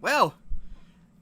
Well,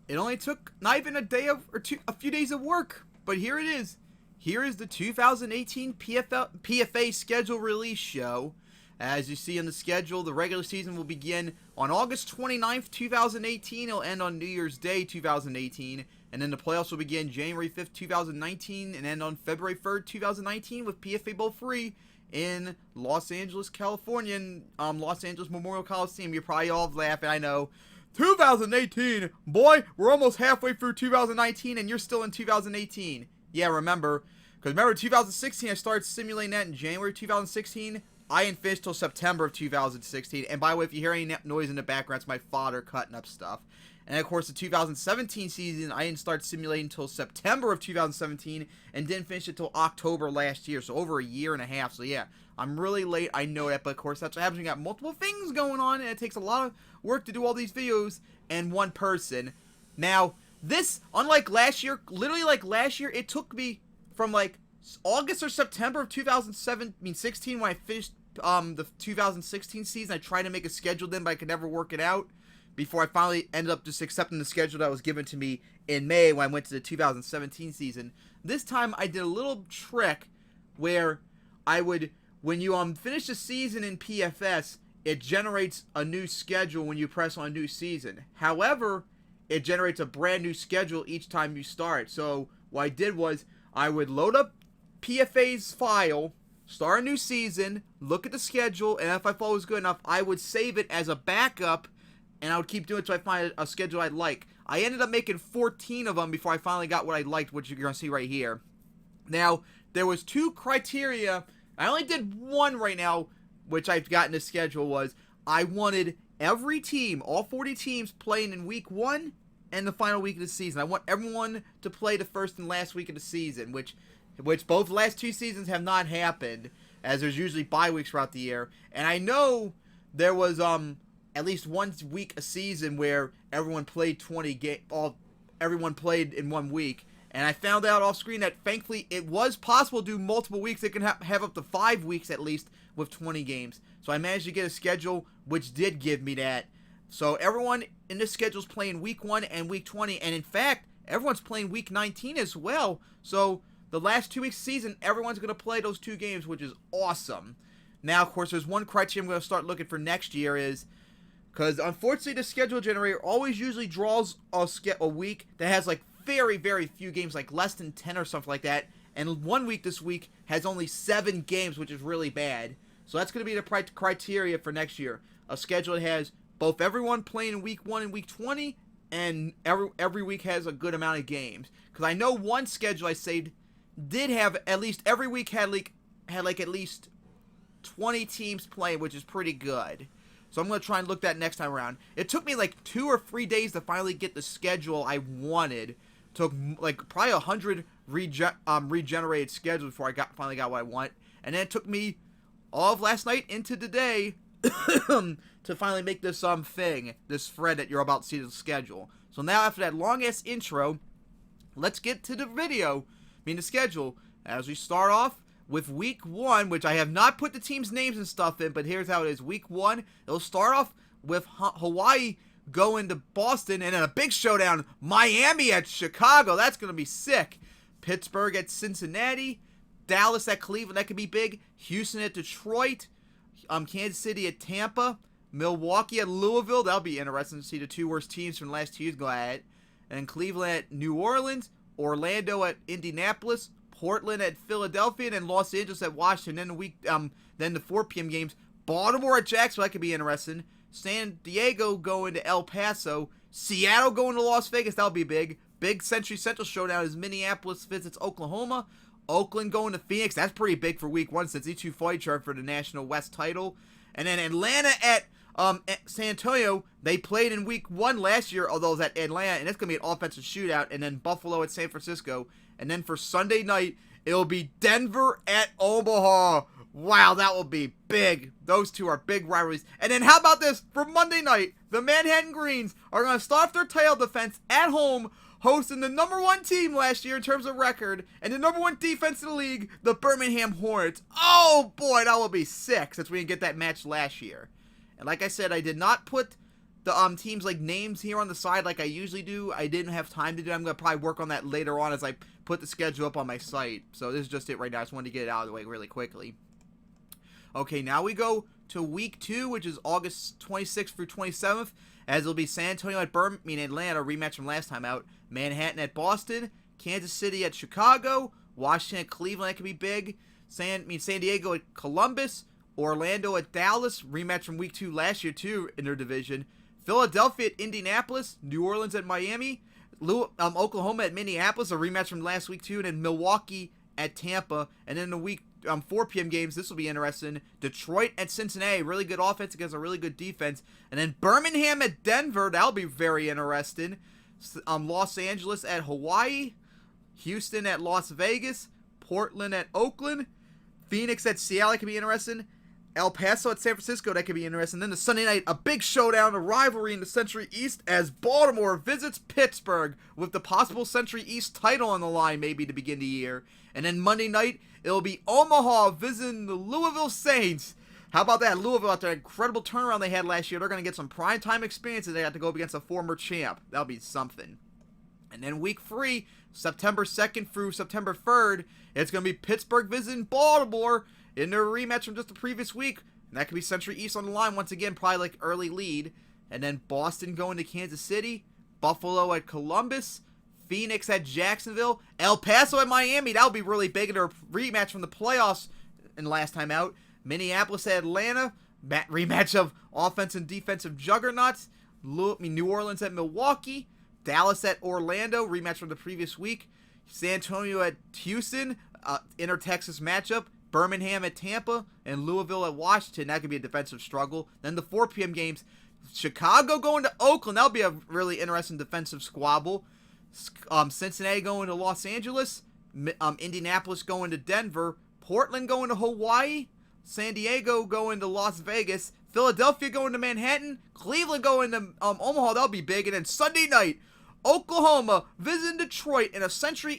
it only took not even a day or a few days of work, but here it is. Here is the 2018 PFA schedule release show. As you see on the schedule, the regular season will begin on August 29th, 2018. It'll end on New Year's Day, 2018. And then the playoffs will begin January 5th, 2019, and end on February 3rd, 2019, with PFA Bowl 3 in Los Angeles, California, in Los Angeles Memorial Coliseum. You're probably all laughing, I know. 2018? Boy, we're almost halfway through 2019, and you're still in 2018. Yeah, remember, because remember 2016, I started simulating that in January 2016. I didn't finish till September of 2016. And by the way, if you hear any noise in the background, it's my father cutting up stuff. And of course, the 2017 season, I didn't start simulating until September of 2017 and didn't finish it till October last year. So over a year and a half. So yeah, I'm really late. I know that. But of course, that's what happens when you got multiple things going on. And it takes a lot of work to do all these videos and one person. Now, this, unlike last year, literally like last year, it took me from like August or September of 2016 when I finished the 2016 season. I tried to make a schedule then, but I could never work it out. Before I finally ended up just accepting the schedule that was given to me in May when I went to the 2017 season. This time I did a little trick where I would, when you finish the season in PFS, it generates a new schedule when you press on a new season. However, it generates a brand new schedule each time you start. So what I did was I would load up PFA's file, start a new season, look at the schedule, and if I thought it was good enough, I would save it as a backup. And I would keep doing it until I find a schedule I'd like. I ended up making 14 of them before I finally got what I liked, which you're going to see right here. Now, there was two criteria. I only did one right now, which I've gotten the schedule, was I wanted every team, all 40 teams, playing in week 1 and the final week of the season. I want everyone to play the first and last week of the season, which both the last two seasons have not happened, as there's usually bye weeks throughout the year. And I know there was at least once week a season where everyone played 20 everyone played in 1 week, and I found out off screen that thankfully it was possible to do multiple weeks. They can have up to 5 weeks at least with 20 games. So I managed to get a schedule which did give me that. So everyone in this schedule is playing week 1 and week 20, and in fact everyone's playing week 19 as well. So the last 2 weeks of the season, everyone's going to play those 2 games, which is awesome. Now, of course, there's one criteria I'm going to start looking for next year is, because unfortunately the schedule generator always usually draws a week that has like very, very few games, like less than 10 or something like that. And 1 week this week has only 7 games, which is really bad. So that's going to be the criteria for next year. A schedule that has both everyone playing in week 1 and week 20, and every week has a good amount of games. Because I know one schedule I saved did have at least every week had at least 20 teams playing, which is pretty good. So I'm going to try and look that next time around. It took me like 2 or 3 days to finally get the schedule I wanted. Took like probably 100 regenerated schedules before I finally got what I want. And then it took me all of last night into today to finally make this this thread that you're about to see the schedule. So now after that long ass intro, let's get to the video, the schedule. As we start off with week 1, which I have not put the team's names and stuff in, but here's how it is. Week 1, it'll start off with Hawaii going to Boston, and then a big showdown, Miami at Chicago. That's going to be sick. Pittsburgh at Cincinnati, Dallas at Cleveland. That could be big. Houston at Detroit, Kansas City at Tampa, Milwaukee at Louisville. That'll be interesting to see the 2 worst teams from the last 2 years go at it. And Cleveland at New Orleans, Orlando at Indianapolis, Portland at Philadelphia, and then Los Angeles at Washington. Then the 4 p.m. games, Baltimore at Jacksonville. That could be interesting. San Diego going to El Paso. Seattle going to Las Vegas. That'll be big. Big Century Central showdown is Minneapolis visits Oklahoma. Oakland going to Phoenix. That's pretty big for week 1 since these 2 fought each other for the National West title. And then Atlanta at San Antonio. They played in week 1 last year, although it was at Atlanta, and it's going to be an offensive shootout. And then Buffalo at San Francisco. And then for Sunday night, it'll be Denver at Omaha. Wow, that will be big. Those 2 are big rivalries. And then how about this? For Monday night, the Manhattan Greens are going to start their title defense at home, hosting the number 1 team last year in terms of record, and the number 1 defense in the league, the Birmingham Hornets. Oh boy, that will be sick since we didn't get that match last year. And like I said, I did not put the teams like names here on the side like I usually do. I didn't have time to do. I'm gonna probably work on that later on as I put the schedule up on my site. So this is just it right now. I just wanted to get it out of the way really quickly. Okay, now we go to week 2, which is August 26th through 27th, as it'll be San Antonio at Atlanta, rematch from last time out. Manhattan at Boston, Kansas City at Chicago, Washington at Cleveland, that could be big. San Diego at Columbus, Orlando at Dallas, rematch from week 2 last year too in their division. Philadelphia at Indianapolis, New Orleans at Miami, Oklahoma at Minneapolis, a rematch from last week too, and then Milwaukee at Tampa. And then the week 4 p.m. games, this will be interesting. Detroit at Cincinnati, really good offense against a really good defense. And then Birmingham at Denver, that'll be very interesting. Los Angeles at Hawaii, Houston at Las Vegas, Portland at Oakland, Phoenix at Seattle, that could be interesting. El Paso at San Francisco, that could be interesting. Then the Sunday night, a big showdown, a rivalry in the Century East as Baltimore visits Pittsburgh with the possible Century East title on the line maybe to begin the year. And then Monday night, it'll be Omaha visiting the Louisville Saints. How about that? Louisville, after an incredible turnaround they had last year, they're going to get some primetime experience and they have to go up against a former champ. That'll be something. And then week 3, September 2nd through September 3rd, it's going to be Pittsburgh visiting Baltimore in their rematch from just the previous week. And that could be Century East on the line once again, probably like early lead. And then Boston going to Kansas City, Buffalo at Columbus, Phoenix at Jacksonville, El Paso at Miami. That'll be really big in their rematch from the playoffs in last time out. Minneapolis at Atlanta, rematch of offense and defensive juggernauts. New Orleans at Milwaukee, Dallas at Orlando, rematch from the previous week. San Antonio at Houston, inter-Texas matchup. Birmingham at Tampa, and Louisville at Washington. That could be a defensive struggle. Then the 4 p.m. games, Chicago going to Oakland. That'll be a really interesting defensive squabble. Cincinnati going to Los Angeles. Indianapolis going to Denver. Portland going to Hawaii. San Diego going to Las Vegas. Philadelphia going to Manhattan. Cleveland going to Omaha. That'll be big. And then Sunday night, Oklahoma visiting Detroit in a Century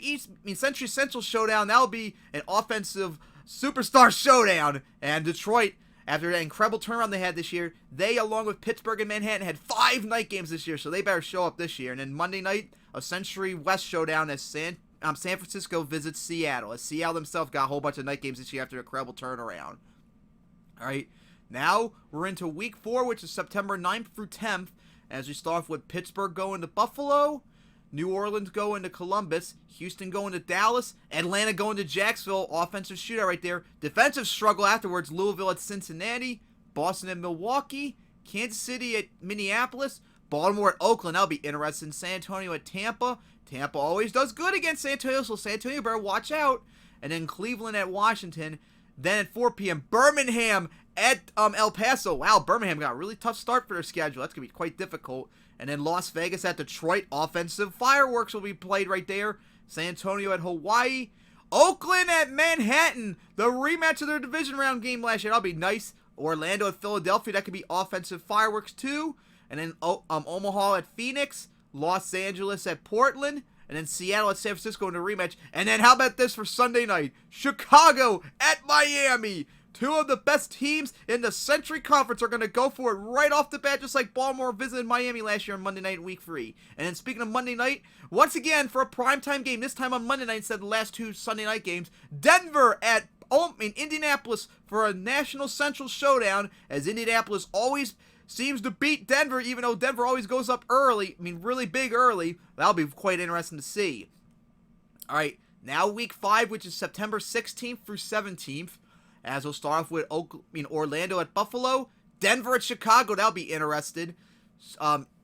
Central showdown. That'll be an offensive superstar showdown. And Detroit, after that incredible turnaround they had this year, they, along with Pittsburgh and Manhattan, had 5 night games this year, so they better show up this year. And then Monday night, a Century West showdown as San Francisco visits Seattle, as Seattle themselves got a whole bunch of night games this year after a incredible turnaround. All right, now we're into week 4, which is September 9th through 10th, as we start off with Pittsburgh going to Buffalo, New Orleans going to Columbus, Houston going to Dallas, Atlanta going to Jacksonville, offensive shootout right there. Defensive struggle afterwards, Louisville at Cincinnati, Boston at Milwaukee, Kansas City at Minneapolis, Baltimore at Oakland. That'll be interesting. San Antonio at Tampa. Tampa always does good against San Antonio, so San Antonio better watch out. And then Cleveland at Washington. Then at 4 p.m., Birmingham at El Paso. Wow, Birmingham got a really tough start for their schedule. That's going to be quite difficult. And then Las Vegas at Detroit. Offensive fireworks will be played right there. San Antonio at Hawaii. Oakland at Manhattan. The rematch of their division round game last year. That'll be nice. Orlando at Philadelphia. That could be offensive fireworks too. And then Omaha at Phoenix. Los Angeles at Portland. And then Seattle at San Francisco in the rematch. And then how about this for Sunday night? Chicago at Miami. 2 of the best teams in the Century Conference are going to go for it right off the bat, just like Baltimore visited Miami last year on Monday night in week 3. And then speaking of Monday night, once again for a primetime game, this time on Monday night instead of the last 2 Sunday night games, Denver at Indianapolis for a National Central showdown, as Indianapolis always seems to beat Denver, even though Denver always goes up early. I mean, really big early. That'll be quite interesting to see. All right, now week 5, which is September 16th through 17th. As we'll start off with Orlando at Buffalo, Denver at Chicago. That'll be interesting.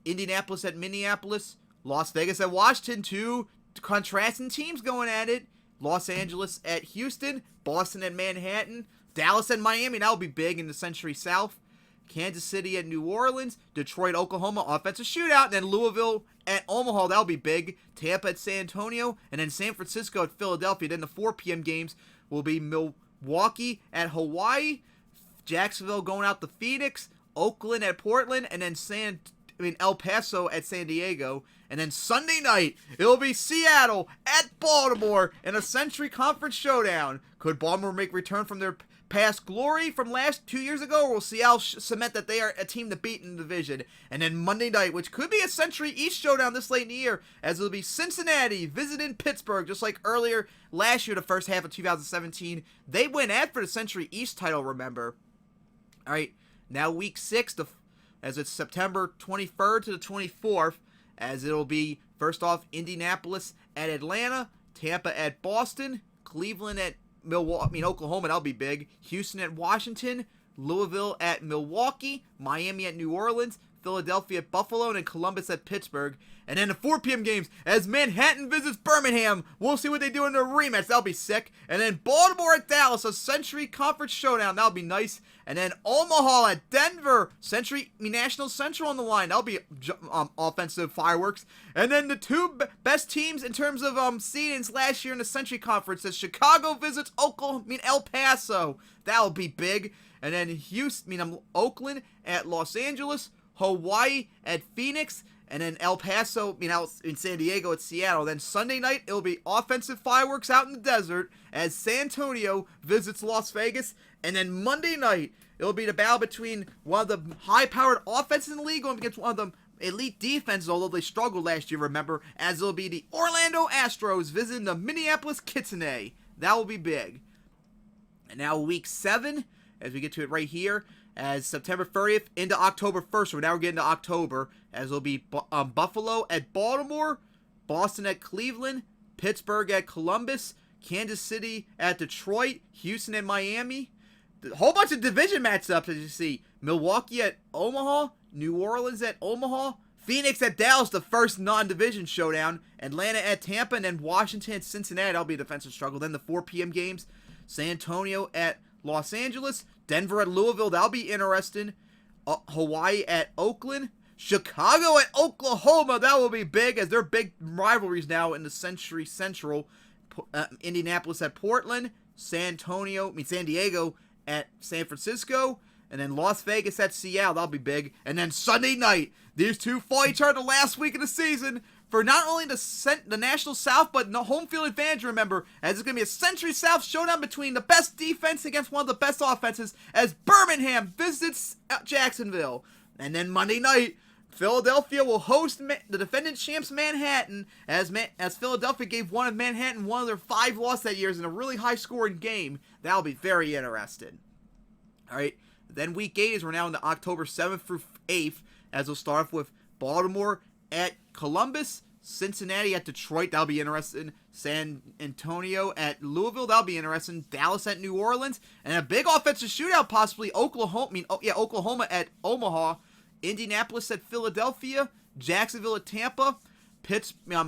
Indianapolis at Minneapolis, Las Vegas at Washington. 2 contrasting teams going at it. Los Angeles at Houston, Boston at Manhattan, Dallas at Miami. That'll be big in the Century South. Kansas City at New Orleans, Detroit, Oklahoma, offensive shootout. And then Louisville at Omaha. That'll be big. Tampa at San Antonio, and then San Francisco at Philadelphia. Then the 4 p.m. games will be Milwaukee at Hawaii, Jacksonville going out to Phoenix, Oakland at Portland, and then El Paso at San Diego. And then Sunday night, it'll be Seattle at Baltimore in a Century Conference showdown. Could Baltimore make return from their past glory from last 2 years ago, or will Seattle cement that they are a team to beat in the division? And then Monday night, which could be a Century East showdown this late in the year, as it'll be Cincinnati visiting Pittsburgh, just like earlier last year, the first half of 2017. They went after the Century East title, remember. All right, now week 6, as it's September 23rd to the 24th, as it'll be, first off, Indianapolis at Atlanta, Tampa at Boston, Cleveland at Oklahoma, that'll be big, Houston at Washington, Louisville at Milwaukee, Miami at New Orleans, Philadelphia at Buffalo, and then Columbus at Pittsburgh. And then the 4 p.m. games, as Manhattan visits Birmingham. We'll see what they do in the rematch. That'll be sick. And then Baltimore at Dallas, a Century Conference showdown. That'll be nice. And then Omaha at Denver, National Central on the line. That'll be offensive fireworks. And then the 2 best teams in terms of seedings last year in the Century Conference, as Chicago visits El Paso. That'll be big. And then Oakland at Los Angeles, Hawaii at Phoenix, and then El Paso, out in San Diego at Seattle. Then Sunday night, it'll be offensive fireworks out in the desert as San Antonio visits Las Vegas. And then Monday night, it'll be the battle between one of the high-powered offenses in the league going against one of the elite defenses, although they struggled last year, remember, as it'll be the Orlando Astros visiting the Minneapolis Kitsune. That will be big. And now week 7, as we get to it right here, as September 30th into October 1st. So now we're getting to October, as it'll be Buffalo at Baltimore, Boston at Cleveland, Pittsburgh at Columbus, Kansas City at Detroit, Houston at Miami. A whole bunch of division matchups, as you see. Milwaukee at Omaha, New Orleans at Omaha, Phoenix at Dallas, the first non-division showdown, Atlanta at Tampa, and then Washington at Cincinnati. That'll be a defensive struggle. Then the 4 p.m. games, San Antonio at Los Angeles, Denver at Louisville, that'll be interesting. Hawaii at Oakland, Chicago at Oklahoma, that will be big, as they're big rivalries now in the Century Central. Indianapolis at Portland, San Diego at San Francisco, and then Las Vegas at Seattle, that'll be big. And then Sunday night, these two fought each other the last week of the season for not only the National South, but no home field advantage, remember, as it's going to be a Century South showdown between the best defense against one of the best offenses, as Birmingham visits Jacksonville. And then Monday night, Philadelphia will host the defending champs Manhattan, as Philadelphia gave one of Manhattan one of their 5 losses that year in a really high-scoring game. That'll be very interesting. All right, then week 8 is we're now into October 7th through 8th, as we'll start off with Baltimore at Columbus, Cincinnati at Detroit, that'll be interesting, San Antonio at Louisville, that'll be interesting, Dallas at New Orleans, and a big offensive shootout possibly, Oklahoma at Omaha, Indianapolis at Philadelphia, Jacksonville at Tampa,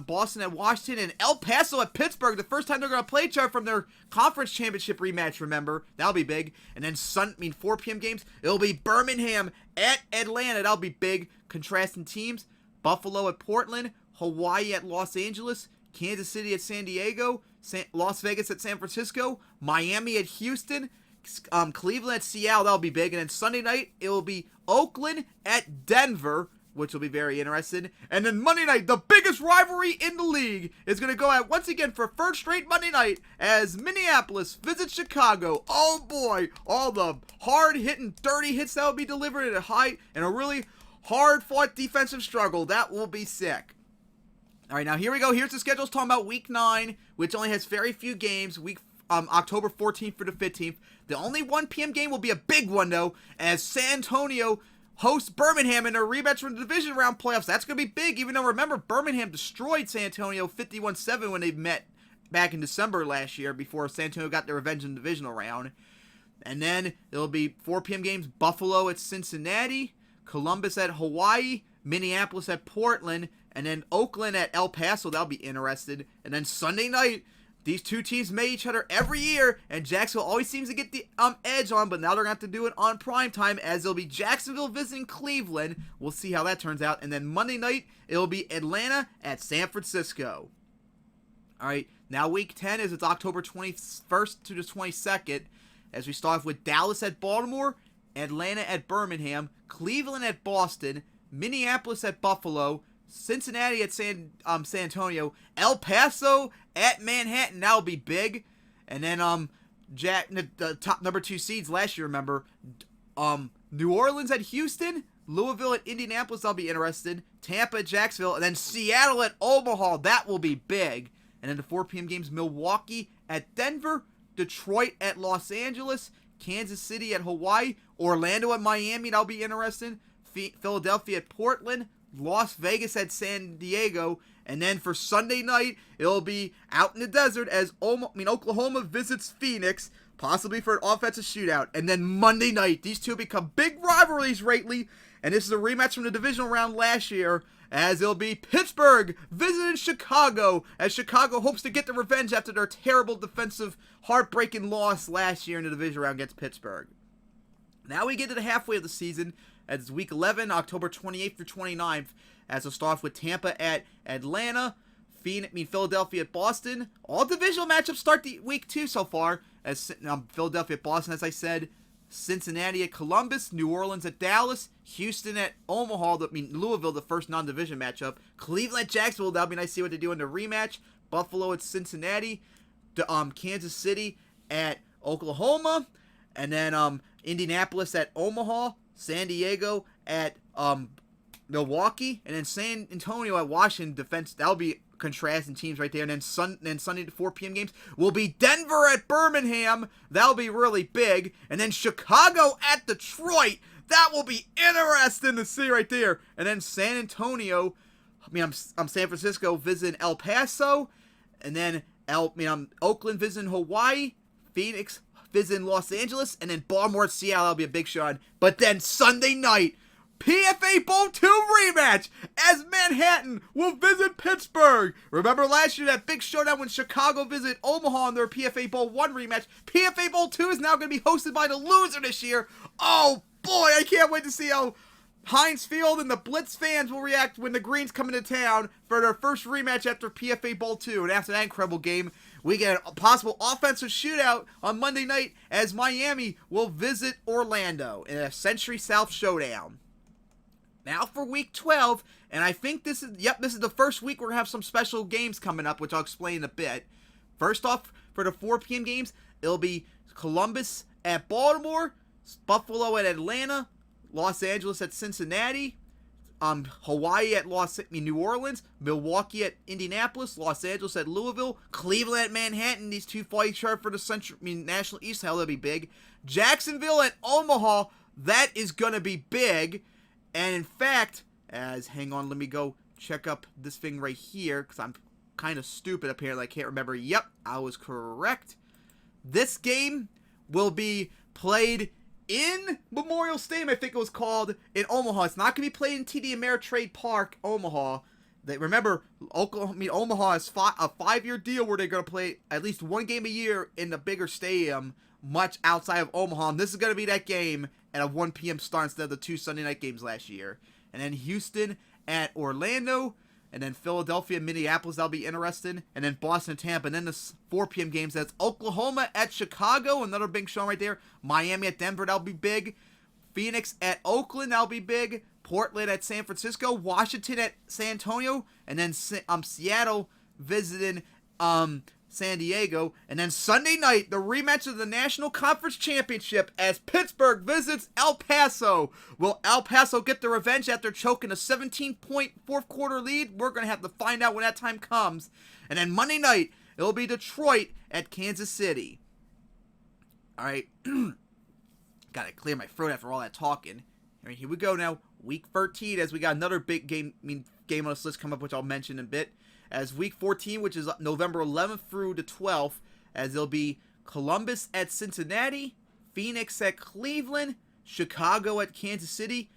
Boston at Washington, and El Paso at Pittsburgh, the first time they're going to play each other from their conference championship rematch, remember, that'll be big. And then 4 p.m. games, it'll be Birmingham at Atlanta, that'll be big, contrasting teams. Buffalo at Portland, Hawaii at Los Angeles, Kansas City at San Diego, Las Vegas at San Francisco, Miami at Houston, Cleveland at Seattle, that'll be big. And then Sunday night, it will be Oakland at Denver, which will be very interesting. And then Monday night, the biggest rivalry in the league is going to go out once again for a first straight Monday night as Minneapolis visits Chicago. Oh boy, all the hard-hitting, dirty hits that will be delivered at a high and a really hard-fought defensive struggle. That will be sick. All right, now here we go. Here's the schedule. It's talking about Week 9, which only has very few games. October 14th through the 15th. The only 1 p.m. game will be a big one, though, as San Antonio hosts Birmingham in their rematch from the division round playoffs. That's going to be big, even though, remember, Birmingham destroyed San Antonio 51-7 when they met back in December last year before San Antonio got their revenge in the divisional round. And then it'll be 4 p.m. games, Buffalo at Cincinnati, Columbus at Hawaii, Minneapolis at Portland, and then Oakland at El Paso. That'll be interesting. And then Sunday night, these two teams meet each other every year, and Jacksonville always seems to get the edge on, but now they're going to have to do it on primetime, as it'll be Jacksonville visiting Cleveland. We'll see how that turns out. And then Monday night, it'll be Atlanta at San Francisco. All right, now Week 10 is it's October 21st to the 22nd, as we start off with Dallas at Baltimore, Atlanta at Birmingham, Cleveland at Boston, Minneapolis at Buffalo, Cincinnati at San Antonio, El Paso at Manhattan. That'll be big. And then the top number 2 seeds last year, remember. New Orleans at Houston, Louisville at Indianapolis, I'll be interested. Tampa at Jacksonville, and then Seattle at Omaha. That will be big. And then the 4 p.m. games, Milwaukee at Denver, Detroit at Los Angeles, Kansas City at Hawaii, Orlando at Miami, that'll be interesting. Philadelphia at Portland, Las Vegas at San Diego, and then for Sunday night, it'll be out in the desert as Oklahoma visits Phoenix, possibly for an offensive shootout. And then Monday night, these two become big rivalries lately, and this is a rematch from the divisional round last year, as it'll be Pittsburgh visiting Chicago, as Chicago hopes to get the revenge after their terrible defensive, heartbreaking loss last year in the division round against Pittsburgh. Now we get to the halfway of the season, as it's week 11, October 28th through 29th, as we'll start off with Tampa at Atlanta, Philadelphia at Boston. All divisional matchups start the week 2 so far, as Philadelphia at Boston, as I said, Cincinnati at Columbus, New Orleans at Dallas, Houston at Omaha, Louisville, the first non-division matchup, Cleveland at Jacksonville, that'll be nice to see what they do in the rematch, Buffalo at Cincinnati, Kansas City at Oklahoma, and then Indianapolis at Omaha, San Diego at Milwaukee, and then San Antonio at Washington. Defense, that'll be contrasting teams right there. And then Sunday to 4 p.m. games will be Denver at Birmingham. That'll be really big. And then Chicago at Detroit. That will be interesting to see right there. And then San Antonio, San Francisco visiting El Paso, and then Oakland visiting Hawaii, Phoenix visiting Los Angeles, and then Baltimore at Seattle. That'll be a big shot. But then Sunday night, PFA Bowl 2 rematch as Manhattan will visit Pittsburgh. Remember last year that big showdown when Chicago visited Omaha in their PFA Bowl 1 rematch? PFA Bowl 2 is now going to be hosted by the loser this year. Oh boy, I can't wait to see how Heinz Field and the Blitz fans will react when the Greens come into town for their first rematch after PFA Bowl 2. And after that incredible game, we get a possible offensive shootout on Monday night as Miami will visit Orlando in a Century South showdown. Now for week 12, and I think this is the first week we're going to have some special games coming up, which I'll explain in a bit. First off, for the 4 p.m. games, it'll be Columbus at Baltimore, Buffalo at Atlanta, Los Angeles at Cincinnati, Hawaii at New Orleans, Milwaukee at Indianapolis, Los Angeles at Louisville, Cleveland at Manhattan. These two fight each other for the National East. Hell, that'll be big. Jacksonville at Omaha. That is going to be big. And in fact, hang on, let me go check up this thing right here, because I'm kind of stupid apparently. I can't remember. Yep, I was correct. This game will be played in Memorial Stadium, I think it was called, in Omaha. It's not going to be played in TD Ameritrade Park, Omaha. Remember, Omaha has a 5-year deal where they're going to play at least one game a year in the bigger stadium, much outside of Omaha. And this is going to be that game at a 1 p.m. start instead of the 2 Sunday night games last year. And then Houston at Orlando, and then Philadelphia, Minneapolis, that'll be interesting. And then Boston, Tampa. And then the 4 p.m. games, that's Oklahoma at Chicago, another big show right there. Miami at Denver, that'll be big. Phoenix at Oakland, that'll be big. Portland at San Francisco. Washington at San Antonio. And then Seattle visiting San Diego. And then Sunday night, the rematch of the National Conference Championship as Pittsburgh visits El Paso. Will El Paso get the revenge after choking a 17-point fourth quarter lead? We're going to have to find out when that time comes. And then Monday night, it'll be Detroit at Kansas City. All right. Got to clear my throat after all that talking. All right, here we go now. Week 13, as we got another big game on this list come up, which I'll mention in a bit. As week 14, which is November 11th through the 12th, as it'll be Columbus at Cincinnati, Phoenix at Cleveland, Chicago at Kansas City,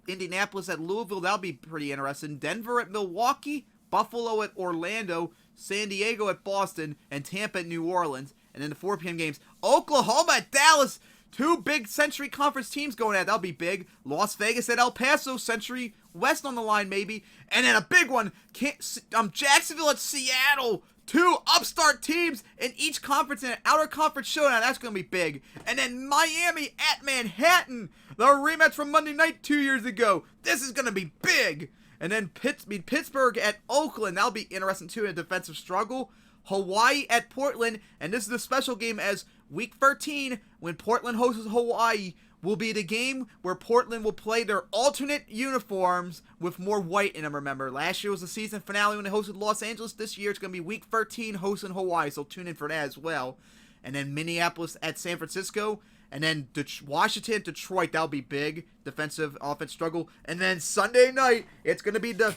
Indianapolis at Louisville. That'll be pretty interesting. Denver at Milwaukee, Buffalo at Orlando, San Diego at Boston, and Tampa at New Orleans. And then the 4 p.m. games, Oklahoma at Dallas. 2 big Century Conference teams going at. That'll be big. Las Vegas at El Paso, Century West on the line maybe. And then a big one, Jacksonville at Seattle. 2 upstart teams in each conference in an outer conference showdown. That's going to be big. And then Miami at Manhattan. The rematch from Monday night 2 years ago. This is going to be big. And then Pittsburgh at Oakland. That'll be interesting too in a defensive struggle. Hawaii at Portland, and this is a special game as Week 13, when Portland hosts Hawaii, will be the game where Portland will play their alternate uniforms with more white in them, remember. Last year was the season finale when they hosted Los Angeles. This year it's going to be Week 13 hosting Hawaii, so tune in for that as well. And then Minneapolis at San Francisco. And then Washington, Detroit, that'll be big. Defensive, offense struggle. And then Sunday night, it's going to be the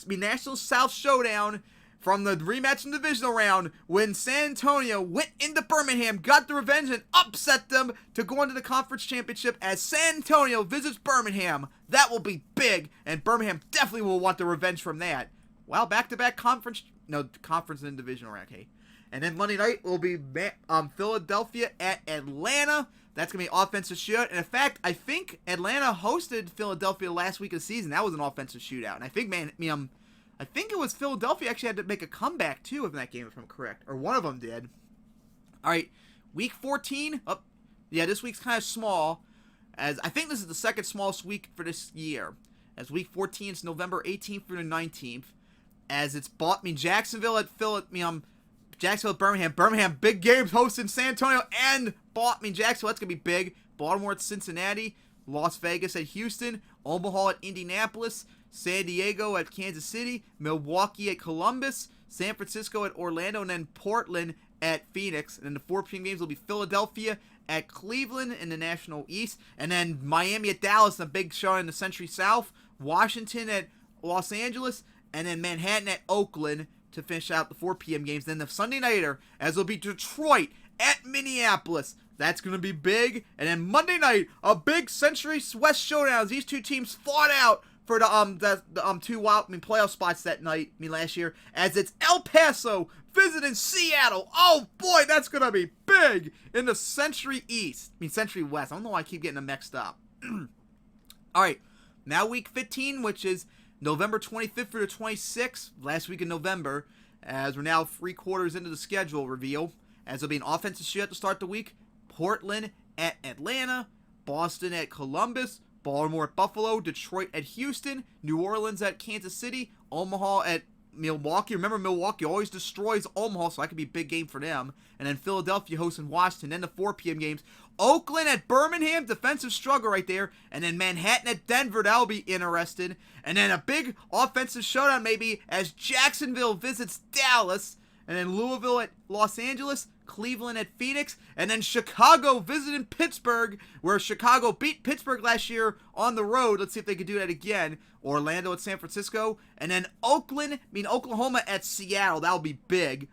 National South Showdown from the rematch in the divisional round when San Antonio went into Birmingham, got the revenge, and upset them to go into the conference championship as San Antonio visits Birmingham. That will be big, and Birmingham definitely will want the revenge from that. Well, back-to-back conference and divisional round, okay. And then Monday night will be Philadelphia at Atlanta. That's going to be an offensive shootout. And in fact, I think Atlanta hosted Philadelphia last week of the season. That was an offensive shootout. And I think, I think it was Philadelphia actually had to make a comeback, too, in that game, if I'm correct. Or one of them did. All right, Week 14. Oh, yeah, this week's kind of small. As I think this is the second smallest week for this year. As Week 14 is November 18th through the 19th. As it's Jacksonville at Jacksonville at Birmingham. Birmingham, big games hosting San Antonio and Jacksonville. That's going to be big. Baltimore at Cincinnati. Las Vegas at Houston. Omaha at Indianapolis. San Diego at Kansas City. Milwaukee at Columbus. San Francisco at Orlando. And then Portland at Phoenix. And then the 4 p.m. games will be Philadelphia at Cleveland in the National East. And then Miami at Dallas, a big show in the Century South. Washington at Los Angeles. And then Manhattan at Oakland to finish out the 4 p.m. games. Then the Sunday nighter, as it'll be Detroit at Minneapolis. That's going to be big. And then Monday night, a big Century West showdown. These two teams fought out for the two playoff spots that night, last year, as it's El Paso visiting Seattle. Oh boy, that's going to be big in the Century West. I don't know why I keep getting them mixed up. All right, now Week 15, which is November 25th through the 26th, last week in November, as we're now 3 quarters into the schedule reveal, as it'll be an offensive shootout to start the week. Portland at Atlanta, Boston at Columbus, Baltimore at Buffalo, Detroit at Houston, New Orleans at Kansas City, Omaha at Milwaukee. Remember, Milwaukee always destroys Omaha, so that could be a big game for them. And then Philadelphia hosting Washington. Then the 4 p.m. games. Oakland at Birmingham, defensive struggle right there. And then Manhattan at Denver, that'll be interesting. And then a big offensive showdown maybe as Jacksonville visits Dallas. And then Louisville at Los Angeles, Cleveland at Phoenix, and then Chicago visiting Pittsburgh, where Chicago beat Pittsburgh last year on the road. Let's see if they can do that again. Orlando at San Francisco, and then Oklahoma at Seattle. That'll be big.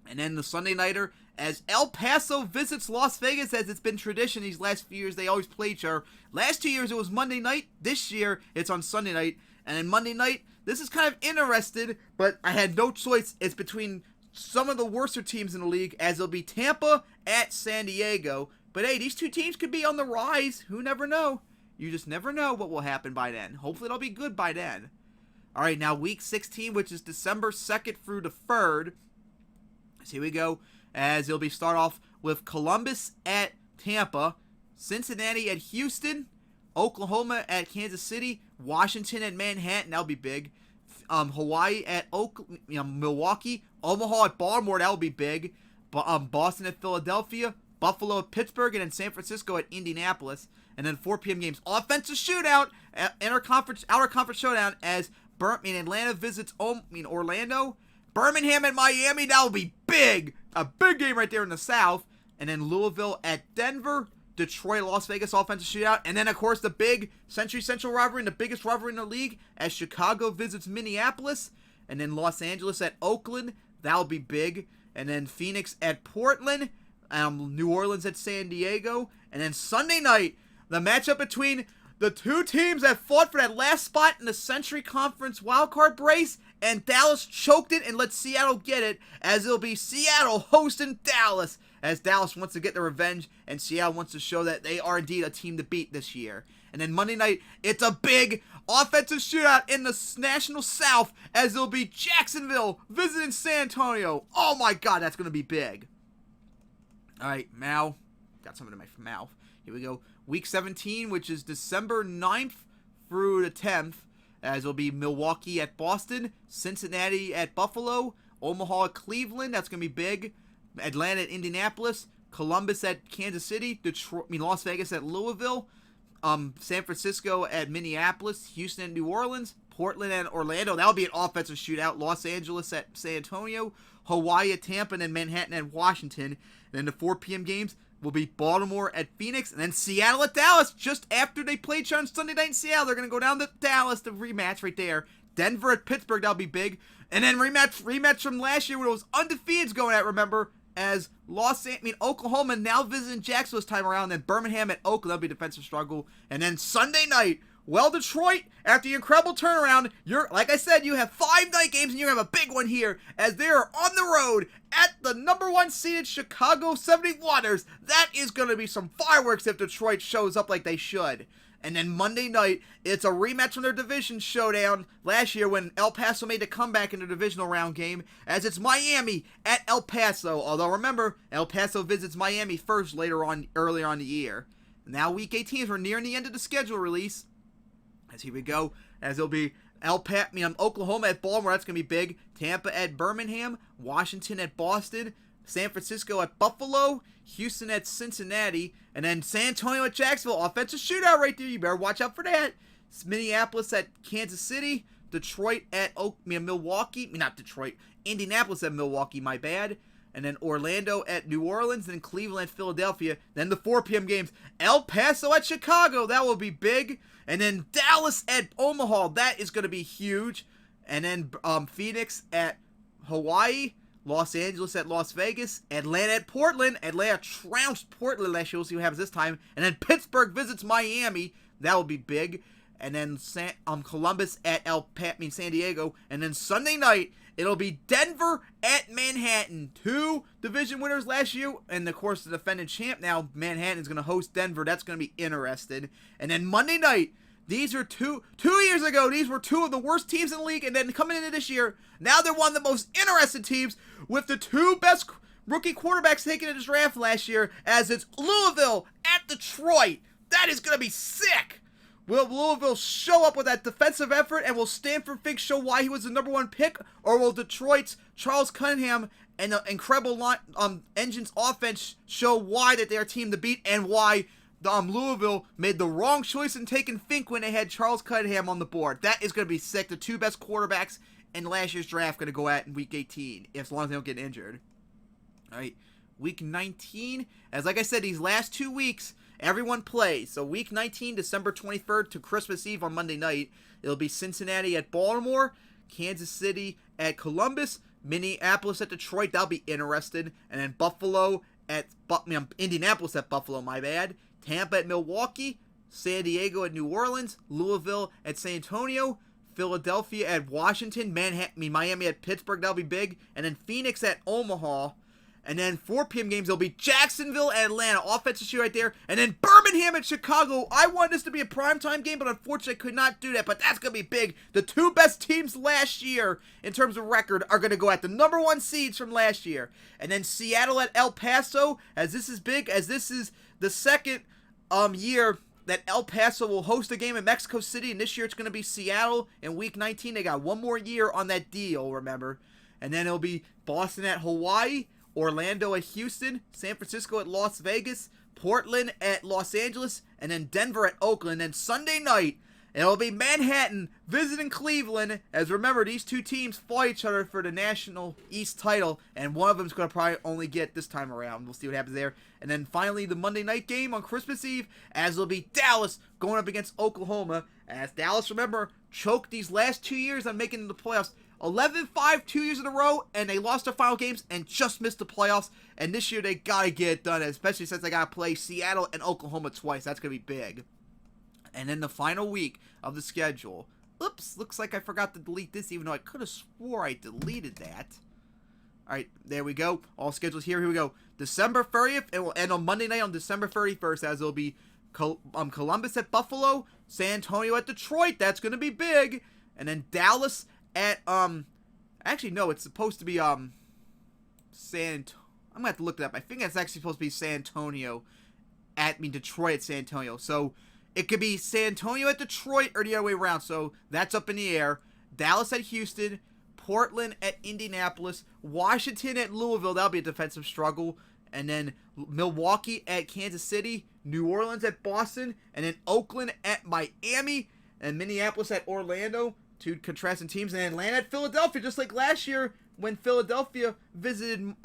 And then the Sunday nighter, as El Paso visits Las Vegas, as it's been tradition these last few years, they always play each other. Last 2 years it was Monday night. This year it's on Sunday night. And then Monday night, this is kind of interesting, but I had no choice. It's between some of the worser teams in the league, as it'll be Tampa at San Diego. But hey, these two teams could be on the rise. Who never know? You just never know what will happen by then. Hopefully it'll be good by then. All right, now Week 16, which is December 2nd through the 3rd. So here we go, as it'll be start off with Columbus at Tampa, Cincinnati at Houston, Oklahoma at Kansas City, Washington at Manhattan. That'll be big. Hawaii at Milwaukee, Omaha at Baltimore. That'll be big. Boston at Philadelphia, Buffalo at Pittsburgh, and then San Francisco at Indianapolis. And then 4 p.m. games. Offensive shootout, outer conference showdown as Atlanta visits Orlando. Birmingham at Miami. That'll be big. A big game right there in the South. And then Louisville at Denver. Detroit, Las Vegas offensive shootout. And then, of course, the big Century Central rivalry, the biggest rivalry in the league, as Chicago visits Minneapolis. And then Los Angeles at Oakland. That'll be big. And then Phoenix at Portland. New Orleans at San Diego. And then Sunday night, the matchup between the two teams that fought for that last spot in the Century Conference wildcard brace. And Dallas choked it and let Seattle get it, as it'll be Seattle hosting Dallas, as Dallas wants to get their revenge and Seattle wants to show that they are indeed a team to beat this year. And then Monday night, it's a big offensive shootout in the National South, as it'll be Jacksonville visiting San Antonio. Oh my God, that's going to be big. All right, Mal. Got something in my mouth. Here we go. Week 17, which is December 9th through the 10th. As it'll be Milwaukee at Boston, Cincinnati at Buffalo, Omaha at Cleveland, that's going to be big. Atlanta at Indianapolis. Columbus at Kansas City. Las Vegas at Louisville. San Francisco at Minneapolis. Houston at New Orleans. Portland at Orlando. That'll be an offensive shootout. Los Angeles at San Antonio. Hawaii at Tampa, and then Manhattan at Washington. And then the 4 p.m. games will be Baltimore at Phoenix, and then Seattle at Dallas. Just after they played on Sunday night in Seattle, they're going to go down to Dallas to rematch right there. Denver at Pittsburgh, that'll be big. And then rematch from last year when it was undefeated's going at, remember, as Oklahoma now visiting Jacksonville this time around, then Birmingham at Oakland, that'll be a defensive struggle. And then Sunday night, well, Detroit, after your incredible turnaround, like I said, you have 5 night games, and you have a big one here, as they are on the road at the number 1 seeded Chicago 71ers. That is going to be some fireworks if Detroit shows up like they should. And then Monday night, it's a rematch from their division showdown last year when El Paso made the comeback in the divisional round game, as it's Miami at El Paso. Although remember, El Paso visits Miami first earlier on in the year. Now Week 18, as we're nearing the end of the schedule release. As here we go, as it'll be Oklahoma at Baltimore, that's going to be big. Tampa at Birmingham, Washington at Boston, San Francisco at Buffalo, Houston at Cincinnati, and then San Antonio at Jacksonville. Offensive shootout right there. You better watch out for that. Minneapolis at Kansas City, Detroit at Indianapolis at Milwaukee, my bad. And then Orlando at New Orleans, then Cleveland at Philadelphia. Then the 4 p.m. games, El Paso at Chicago. That will be big. And then Dallas at Omaha. That is going to be huge. And then Phoenix at Hawaii. Los Angeles at Las Vegas. Atlanta at Portland. Atlanta trounced Portland last year. We'll see what happens this time. And then Pittsburgh visits Miami. That will be big. And then Columbus at San Diego. And then Sunday night, it'll be Denver at Manhattan. 2 division winners last year. And, of course, the defending champ now, Manhattan, is going to host Denver. That's going to be interesting. And then Monday night, these are two years ago, these were 2 of the worst teams in the league. And then coming into this year, now they're one of the most interesting teams with the 2 best rookie quarterbacks taken in this draft last year, as it's Louisville at Detroit. That is going to be sick. Will Louisville show up with that defensive effort, and will Stanford Fink show why he was the number 1 pick? Or will Detroit's Charles Cunningham and the incredible Engines offense show why that they're a team to beat, and why Louisville made the wrong choice in taking Fink when they had Charles Cunningham on the board? That is going to be sick. The 2 best quarterbacks in last year's draft going to go at in Week 18, as long as they don't get injured. All right, Week 19, as like I said, these last 2 weeks, everyone plays. So Week 19, December 23rd to Christmas Eve on Monday night, it'll be Cincinnati at Baltimore, Kansas City at Columbus, Minneapolis at Detroit. That'll be interesting. And then Indianapolis at Buffalo, my bad. Tampa at Milwaukee, San Diego at New Orleans, Louisville at San Antonio, Philadelphia at Washington, Miami at Pittsburgh. That'll be big. And then Phoenix at Omaha. And then 4 p.m. games, there'll be Jacksonville and Atlanta. Offensive shoot right there. And then Birmingham at Chicago. I wanted this to be a primetime game, but unfortunately I could not do that. But that's going to be big. The 2 best teams last year in terms of record are going to go at the number 1 seeds from last year. And then Seattle at El Paso, as this is big, as this is the second year that El Paso will host a game in Mexico City. And this year it's going to be Seattle in Week 19. They got 1 more year on that deal, remember. And then it'll be Boston at Hawaii, Orlando at Houston, San Francisco at Las Vegas, Portland at Los Angeles, and then Denver at Oakland. And Sunday night, it'll be Manhattan visiting Cleveland. As remember, these 2 teams fought each other for the National East title, and one of them's going to probably only get this time around. We'll see what happens there. And then finally, the Monday night game on Christmas Eve, as it'll be Dallas going up against Oklahoma. As Dallas, remember, choked these last 2 years on making the playoffs. 11-5 2 years in a row, and they lost their final games and just missed the playoffs. And this year they gotta get it done, especially since they gotta play Seattle and Oklahoma twice. That's gonna be big. And then the final week of the schedule. Oops, looks like I forgot to delete this, even though I could have swore I deleted that. Alright, there we go. All schedules here. Here we go. December 30th, it will end on Monday night on December 31st, as it'll be Columbus at Buffalo, San Antonio at Detroit. That's gonna be big. And then Dallas at, actually, no, it's supposed to be, I'm gonna have to look it up. I think it's actually supposed to be San Antonio Detroit at San Antonio. So, it could be San Antonio at Detroit or the other way around. So, that's up in the air. Dallas at Houston, Portland at Indianapolis, Washington at Louisville, that'll be a defensive struggle, and then Milwaukee at Kansas City, New Orleans at Boston, and then Oakland at Miami, and Minneapolis at Orlando, two contrasting teams, and Atlanta at Philadelphia, just like last year when Philadelphia visited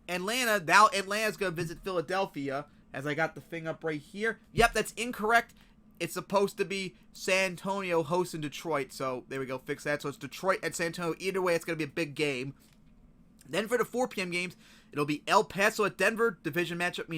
Atlanta. Now Atlanta's going to visit Philadelphia, as I got the thing up right here. Yep, that's incorrect. It's supposed to be San Antonio hosting Detroit, so there we go, fix that. So it's Detroit at San Antonio. Either way, it's going to be a big game. Then for the 4 p.m. games, it'll be El Paso at Denver, division matchup,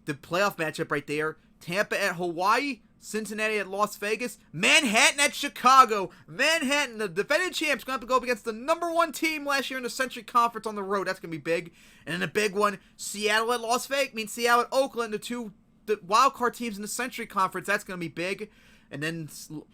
the playoff matchup right there. Tampa at Hawaii, Cincinnati at Las Vegas, Manhattan at Chicago. Manhattan, the defending champs, going to have to go up against the #1 team last year in the Century Conference on the road. That's going to be big. And then a big one, Seattle at Las Vegas, Seattle at Oakland, the wild card teams in the Century Conference. That's going to be big. And then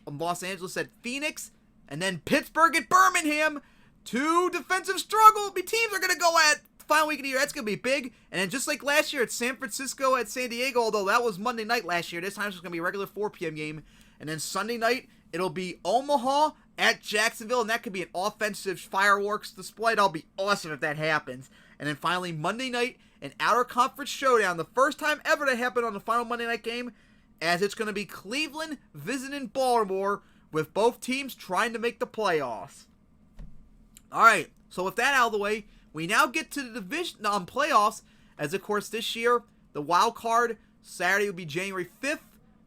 Los Angeles at Phoenix, and then Pittsburgh at Birmingham. Two defensive struggle. Teams are going to go at final week of the year. That's going to be big. And then just like last year, it's San Francisco at San Diego, although that was Monday night last year. This time it's going to be a regular 4 p.m. game. And then Sunday night, it'll be Omaha at Jacksonville, and that could be an offensive fireworks display. That'll be awesome if that happens. And then finally, Monday night, an outer conference showdown. The first time ever that happened on the final Monday night game, as it's going to be Cleveland visiting Baltimore, with both teams trying to make the playoffs. Alright, so with that out of the way, we now get to the division playoffs, as of course this year, the wild card, Saturday will be January 5th,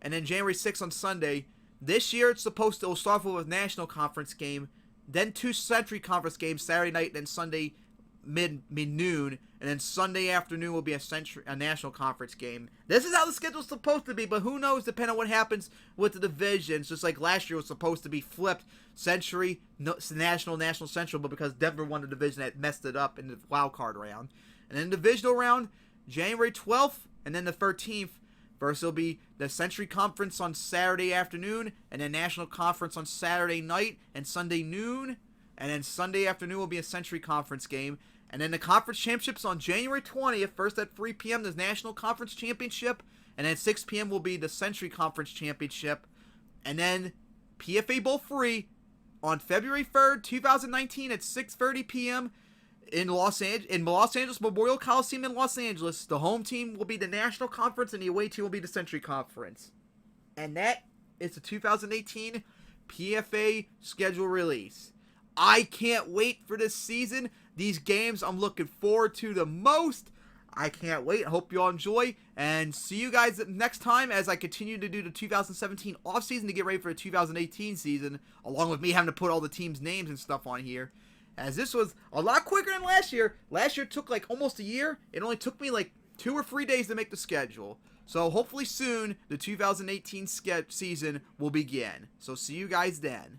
and then January 6th on Sunday. This year it'll start off with a national conference game, then 2 Century Conference games, Saturday night, then Sunday mid-noon, and then Sunday afternoon will be a national conference game. This is how the schedule's supposed to be, but who knows, depending on what happens with the divisions. Just like last year was supposed to be flipped, Century, National, Central, but because Denver won the division, that messed it up in the wild card round. And then the divisional round, January 12th, and then the 13th. First, it'll be the Century Conference on Saturday afternoon, and then National Conference on Saturday night and Sunday noon. And then Sunday afternoon will be a Century Conference game. And then the Conference Championships on January 20th. First at 3 p.m., the National Conference Championship. And then 6 p.m. will be the Century Conference Championship. And then PFA Bowl 3 on February 3rd, 2019 at 6:30 p.m. in Los Angeles Memorial Coliseum in Los Angeles. The home team will be the National Conference, and the away team will be the Century Conference. And that is the 2018 PFA schedule release. I can't wait for this season. These games I'm looking forward to the most. I can't wait. I hope you all enjoy. And see you guys next time as I continue to do the 2017 offseason to get ready for the 2018 season, along with me having to put all the teams' names and stuff on here. As this was a lot quicker than last year. Last year took like almost a year. It only took me like 2 or 3 days to make the schedule. So hopefully soon the 2018 season will begin. So see you guys then.